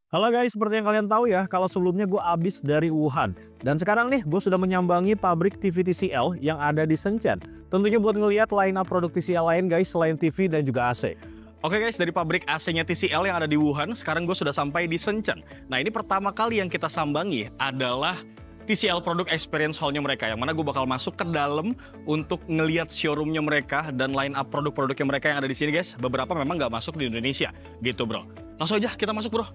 Halo guys, seperti yang kalian tahu ya, kalau sebelumnya gue abis dari Wuhan. Dan sekarang nih, gue sudah menyambangi pabrik TV TCL yang ada di Shenzhen. Tentunya buat ngeliat line up produk TCL lain guys, selain TV dan juga AC. Oke guys, dari pabrik AC-nya TCL yang ada di Wuhan, sekarang gue sudah sampai di Shenzhen. Nah ini pertama kali yang kita sambangi adalah TCL Product Experience Hall-nya mereka, yang mana gue bakal masuk ke dalam untuk ngeliat showroom-nya mereka dan line up produk-produknya mereka yang ada di sini guys. Beberapa memang nggak masuk di Indonesia, gitu bro. Langsung aja kita masuk bro.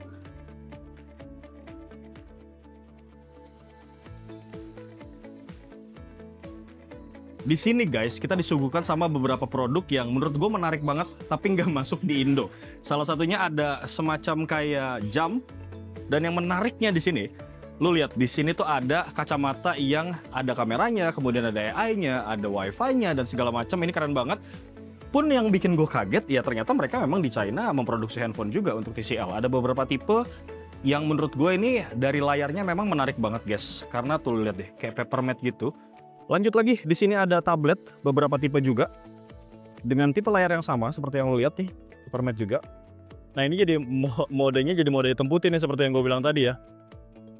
Di sini guys, kita disuguhkan sama beberapa produk yang menurut gue menarik banget, tapi nggak masuk di Indo. Salah satunya ada semacam kayak jam, dan yang menariknya di sini, lu lihat di sini tuh ada kacamata yang ada kameranya, kemudian ada AI-nya, ada Wi-Fi-nya dan segala macam. Ini keren banget. Pun yang bikin gue kaget, ya ternyata mereka memang di China memproduksi handphone juga untuk TCL. Ada beberapa tipe yang menurut gue ini dari layarnya memang menarik banget guys, karena tuh lihat deh, kayak papermate gitu. Lanjut lagi, di sini ada tablet, beberapa tipe juga. Dengan tipe layar yang sama, seperti yang lo lihat nih, Supermat juga. Nah ini jadi modenya jadi mode hitam putih nih, seperti yang gue bilang tadi ya.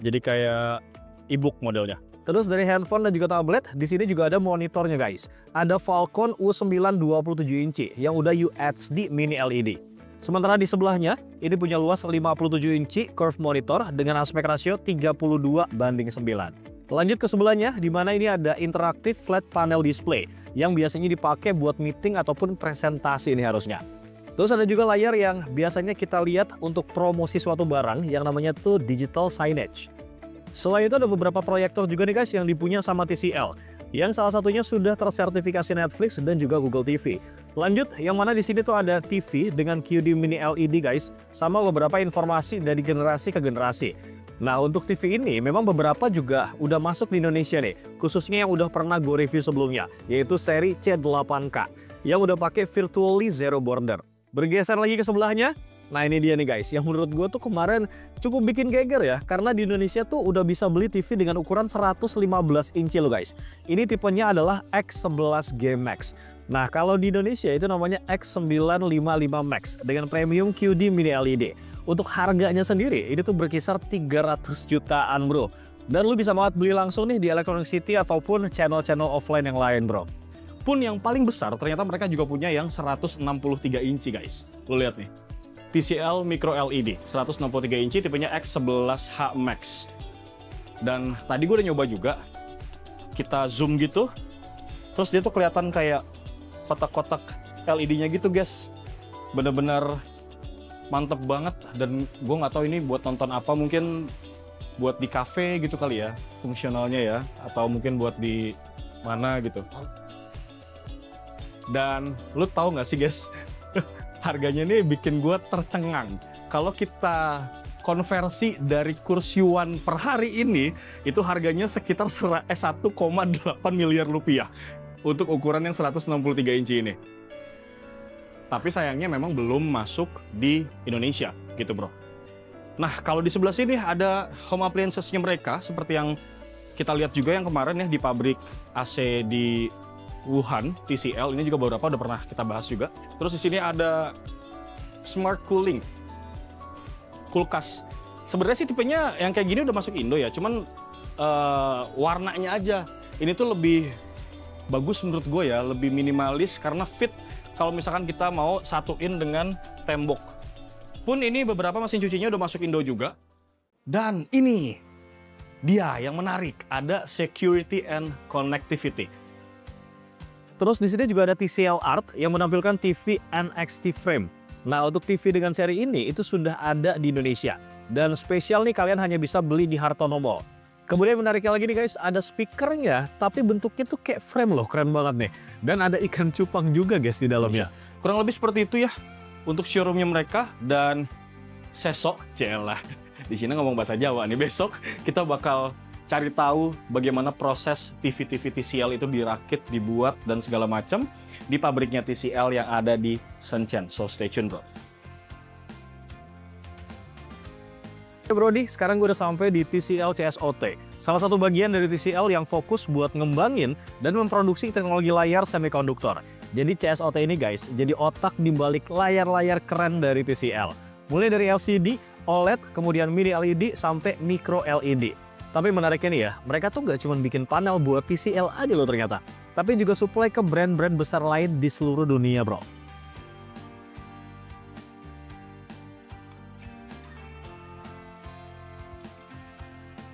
Jadi kayak e-book modelnya. Terus dari handphone dan juga tablet, di sini juga ada monitornya guys. Ada Falcon U9 27 inci yang udah UHD mini LED. Sementara di sebelahnya, ini punya luas 57 inci curved monitor dengan aspek rasio 32:9. Lanjut ke sebelahnya, di mana ini ada interaktif flat panel display yang biasanya dipakai buat meeting ataupun presentasi ini harusnya. Terus ada juga layar yang biasanya kita lihat untuk promosi suatu barang yang namanya tuh digital signage. Selain itu ada beberapa proyektor juga nih guys yang dipunya sama TCL, yang salah satunya sudah tersertifikasi Netflix dan juga Google TV. Lanjut, yang mana di sini tuh ada TV dengan QD mini LED guys, sama beberapa informasi dari generasi ke generasi. Nah untuk TV ini memang beberapa juga udah masuk di Indonesia nih, khususnya yang udah pernah gue review sebelumnya, yaitu seri C8K yang udah pakai virtually zero border. Bergeser lagi ke sebelahnya, nah ini dia nih guys, yang menurut gue tuh kemarin cukup bikin geger ya, karena di Indonesia tuh udah bisa beli TV dengan ukuran 115 inci loh guys. Ini tipenya adalah X11 G Max. Nah kalau di Indonesia itu namanya X955 Max dengan premium QD mini LED. Untuk harganya sendiri, ini tuh berkisar 300 jutaan bro. Dan lu bisa banget beli langsung nih di Electronic City ataupun channel-channel offline yang lain bro. Pun yang paling besar, ternyata mereka juga punya yang 163 inci guys. Lu lihat nih, TCL Micro LED, 163 inci tipenya X11H Max. Dan tadi gue udah nyoba juga, kita zoom gitu, terus dia tuh kelihatan kayak kotak-kotak LED-nya gitu guys. Bener-bener mantep banget, dan gue nggak tahu ini buat nonton apa, mungkin buat di cafe gitu kali ya fungsionalnya ya, atau mungkin buat di mana gitu. Dan lu tahu nggak sih guys, harganya ini bikin gue tercengang. Kalau kita konversi dari kurs yuan per hari ini, itu harganya sekitar 1,8 miliar rupiah untuk ukuran yang 163 inci ini. Tapi sayangnya memang belum masuk di Indonesia gitu bro. Nah kalau di sebelah sini ada home appliances-nya mereka, seperti yang kita lihat juga yang kemarin ya di pabrik AC di Wuhan, TCL. Ini juga beberapa udah pernah kita bahas juga. Terus di sini ada smart cooling, kulkas. Sebenarnya sih tipenya yang kayak gini udah masuk Indo ya, cuman warnanya aja. Ini tuh lebih bagus menurut gue ya, lebih minimalis karena fit. Kalau misalkan kita mau satuin dengan tembok. Pun ini beberapa mesin cucinya udah masuk Indo juga. Dan ini dia yang menarik, ada security and connectivity. Terus di sini juga ada TCL Art yang menampilkan TV NXT Frame. Nah untuk TV dengan seri ini itu sudah ada di Indonesia. Dan spesial nih kalian hanya bisa beli di Hartono Mall. Kemudian menariknya lagi nih guys, ada speakernya, tapi bentuknya tuh kayak frame loh, keren banget nih. Dan ada ikan cupang juga guys di dalamnya. Kurang lebih seperti itu ya untuk showroomnya mereka. Dan sesok, celah, di sini ngomong bahasa Jawa nih, besok kita bakal cari tahu bagaimana proses TV-TV TCL itu dirakit, dibuat, dan segala macam di pabriknya TCL yang ada di Shenzhen. So stay tune bro. Brody, sekarang gue udah sampai di TCL CSOT, salah satu bagian dari TCL yang fokus buat ngembangin dan memproduksi teknologi layar semikonduktor. Jadi CSOT ini guys, jadi otak di balik layar-layar keren dari TCL. Mulai dari LCD, OLED, kemudian mini LED, sampai micro LED. Tapi menariknya nih ya, mereka tuh nggak cuma bikin panel buat TCL aja loh ternyata, tapi juga supply ke brand-brand besar lain di seluruh dunia, bro.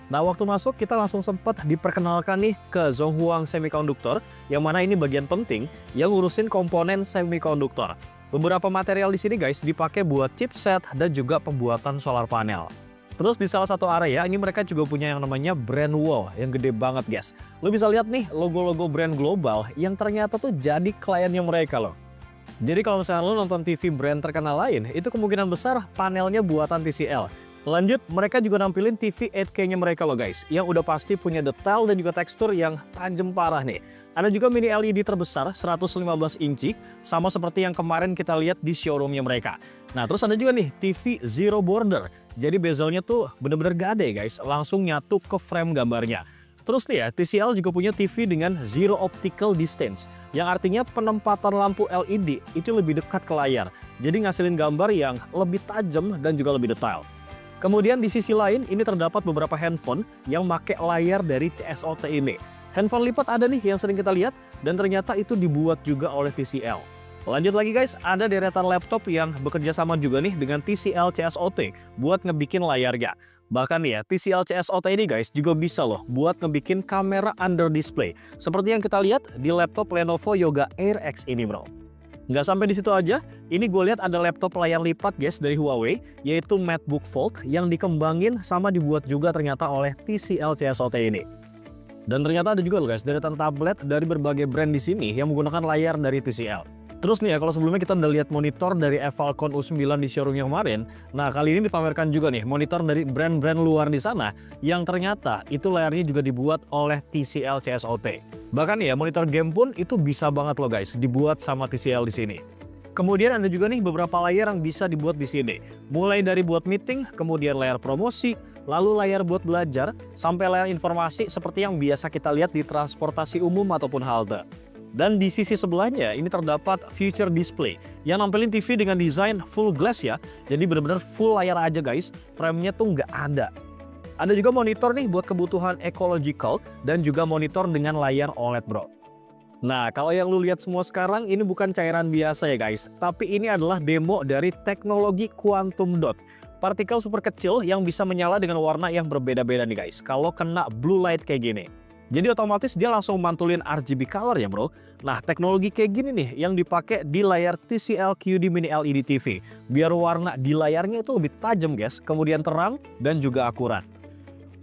Nah, waktu masuk kita langsung sempat diperkenalkan nih ke Zhonghuang Semiconductor, yang mana ini bagian penting yang ngurusin komponen semiconductor. Beberapa material di sini guys dipakai buat chipset dan juga pembuatan solar panel. Terus di salah satu area ini mereka juga punya yang namanya brand wall yang gede banget guys. Lo bisa lihat nih logo-logo brand global yang ternyata tuh jadi kliennya mereka loh. Jadi kalau misalnya lo nonton TV brand terkenal lain, itu kemungkinan besar panelnya buatan TCL. Lanjut, mereka juga nampilin TV 8K-nya mereka loh guys, yang udah pasti punya detail dan juga tekstur yang tajam parah nih. Ada juga mini LED terbesar 115 inci, sama seperti yang kemarin kita lihat di showroomnya mereka. Nah, terus ada juga nih TV Zero Border, jadi bezelnya tuh bener-bener gede guys, langsung nyatu ke frame gambarnya. Terus nih ya, TCL juga punya TV dengan Zero Optical Distance, yang artinya penempatan lampu LED itu lebih dekat ke layar, jadi ngasilin gambar yang lebih tajam dan juga lebih detail. Kemudian di sisi lain, ini terdapat beberapa handphone yang pakai layar dari CSOT ini. Handphone lipat ada nih yang sering kita lihat, dan ternyata itu dibuat juga oleh TCL. Lanjut lagi guys, ada deretan laptop yang bekerja sama juga nih dengan TCL CSOT buat ngebikin layarnya. Bahkan ya, TCL CSOT ini guys juga bisa loh buat ngebikin kamera under display. Seperti yang kita lihat di laptop Lenovo Yoga Air X ini bro. Nggak sampai di situ aja, ini gue lihat ada laptop layar lipat guys dari Huawei, yaitu MateBook Fold yang dikembangin sama dibuat juga ternyata oleh TCL CSOT ini. Dan ternyata ada juga loh guys deretan tablet dari berbagai brand di sini yang menggunakan layar dari TCL. Terus nih ya, kalau sebelumnya kita udah lihat monitor dari Evalcon U9 di showroomnya kemarin, nah kali ini dipamerkan juga nih monitor dari brand-brand luar di sana yang ternyata itu layarnya juga dibuat oleh TCL CSOT. Bahkan ya, monitor game pun itu bisa banget loh guys dibuat sama TCL di sini. Kemudian ada juga nih beberapa layar yang bisa dibuat di sini. Mulai dari buat meeting, kemudian layar promosi, lalu layar buat belajar, sampai layar informasi seperti yang biasa kita lihat di transportasi umum ataupun halte. Dan di sisi sebelahnya ini terdapat future display yang nampilin TV dengan desain full glass ya. Jadi benar-benar full layar aja guys, frame-nya tuh nggak ada. Ada juga monitor nih buat kebutuhan ecological dan juga monitor dengan layar OLED bro. Nah, kalau yang lu lihat semua sekarang ini bukan cairan biasa ya guys, tapi ini adalah demo dari teknologi quantum dot. Partikel super kecil yang bisa menyala dengan warna yang berbeda-beda nih guys, kalau kena blue light kayak gini. Jadi otomatis dia langsung mantulin RGB color ya bro. Nah, teknologi kayak gini nih yang dipakai di layar TCL QD Mini LED TV. Biar warna di layarnya itu lebih tajam guys, kemudian terang dan juga akurat.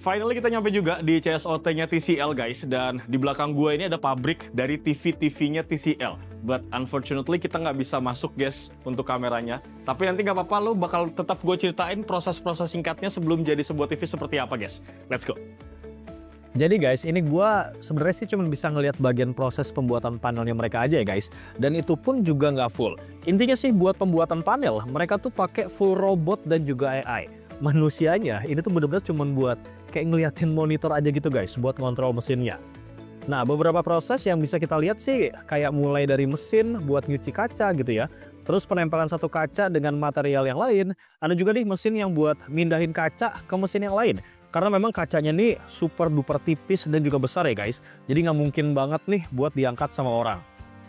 Finally kita nyampe juga di CSOT-nya TCL guys, dan di belakang gue ini ada pabrik dari TV-TV-nya TCL. But unfortunately kita nggak bisa masuk guys untuk kameranya. Tapi nanti nggak apa-apa, lo bakal tetap gue ceritain proses-proses singkatnya sebelum jadi sebuah TV seperti apa guys. Let's go. Jadi guys, ini gue sebenarnya sih cuma bisa ngelihat bagian proses pembuatan panelnya mereka aja ya guys. Dan itu pun juga nggak full. Intinya sih buat pembuatan panel, mereka tuh pakai full robot dan juga AI. Manusianya ini tuh bener-bener cuma buat kayak ngeliatin monitor aja gitu guys, buat ngontrol mesinnya. Nah, beberapa proses yang bisa kita lihat sih kayak mulai dari mesin buat nyuci kaca gitu ya. Terus penempelan satu kaca dengan material yang lain. Ada juga nih mesin yang buat mindahin kaca ke mesin yang lain. Karena memang kacanya nih super duper tipis dan juga besar ya guys. Jadi nggak mungkin banget nih buat diangkat sama orang.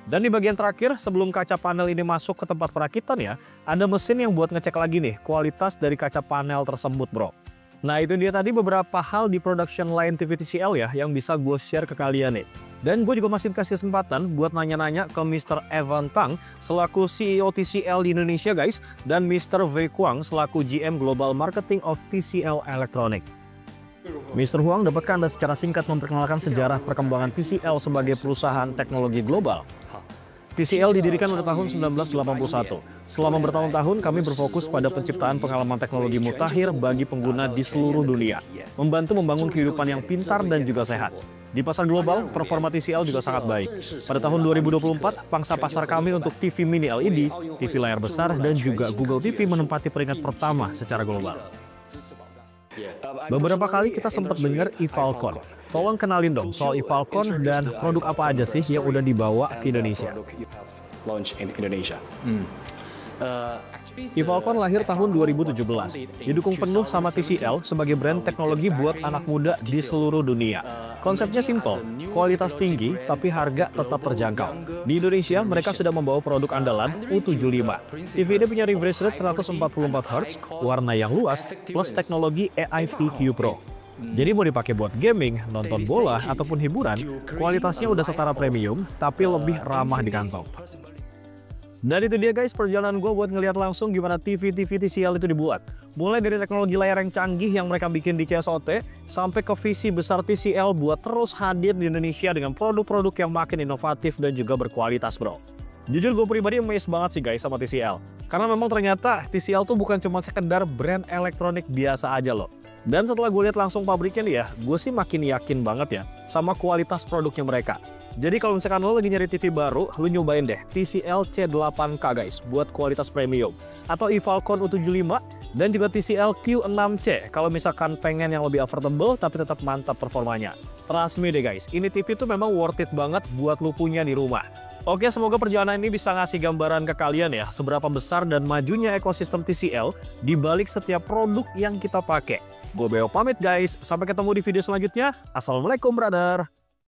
Dan di bagian terakhir sebelum kaca panel ini masuk ke tempat perakitan ya, ada mesin yang buat ngecek lagi nih kualitas dari kaca panel tersebut bro. Nah itu dia tadi beberapa hal di production line TV TCL ya yang bisa gue share ke kalian nih. Dan gue juga masih kasih kesempatan buat nanya-nanya ke Mr. Evan Tang selaku CEO TCL di Indonesia guys, dan Mr. Wei Kuang selaku GM Global Marketing of TCL Electronic. Mr. Huang, dapatkah Anda secara singkat memperkenalkan sejarah perkembangan TCL sebagai perusahaan teknologi global? TCL didirikan pada tahun 1981. Selama bertahun-tahun kami berfokus pada penciptaan pengalaman teknologi mutakhir bagi pengguna di seluruh dunia, membantu membangun kehidupan yang pintar dan juga sehat. Di pasar global, performa TCL juga sangat baik. Pada tahun 2024, pangsa pasar kami untuk TV mini LED, TV layar besar, dan juga Google TV menempati peringkat pertama secara global. Beberapa kali kita sempat dengar Evalcon. Tolong kenalin dong soal Evalcon dan produk apa aja sih yang udah dibawa ke Indonesia. Evalcon lahir tahun 2017, didukung penuh sama TCL sebagai brand teknologi buat anak muda di seluruh dunia. Konsepnya simple, kualitas tinggi tapi harga tetap terjangkau. Di Indonesia, mereka sudah membawa produk andalan U75. TV ini punya refresh rate 144 Hz, warna yang luas, plus teknologi AI VQ Pro. Jadi mau dipakai buat gaming, nonton bola, ataupun hiburan, kualitasnya udah setara premium, tapi lebih ramah di kantong. Dan itu dia guys perjalanan gue buat ngeliat langsung gimana TV-TV TCL itu dibuat. Mulai dari teknologi layar yang canggih yang mereka bikin di CSOT, sampai ke visi besar TCL buat terus hadir di Indonesia dengan produk-produk yang makin inovatif dan juga berkualitas bro. Jujur gue pribadi amazed banget sih guys sama TCL. Karena memang ternyata TCL tuh bukan cuma sekedar brand elektronik biasa aja loh. Dan setelah gue lihat langsung pabriknya nih ya, gue sih makin yakin banget ya sama kualitas produknya mereka. Jadi kalau misalkan lo lagi nyari TV baru, lo nyobain deh TCL C8K guys buat kualitas premium. Atau Evalcon U75 dan juga TCL Q6C kalau misalkan pengen yang lebih affordable tapi tetap mantap performanya. Trust me deh guys, ini TV tuh memang worth it banget buat lo punya di rumah. Oke, semoga perjalanan ini bisa ngasih gambaran ke kalian ya, seberapa besar dan majunya ekosistem TCL di balik setiap produk yang kita pakai. Gue Beo pamit guys, sampai ketemu di video selanjutnya. Assalamualaikum brother.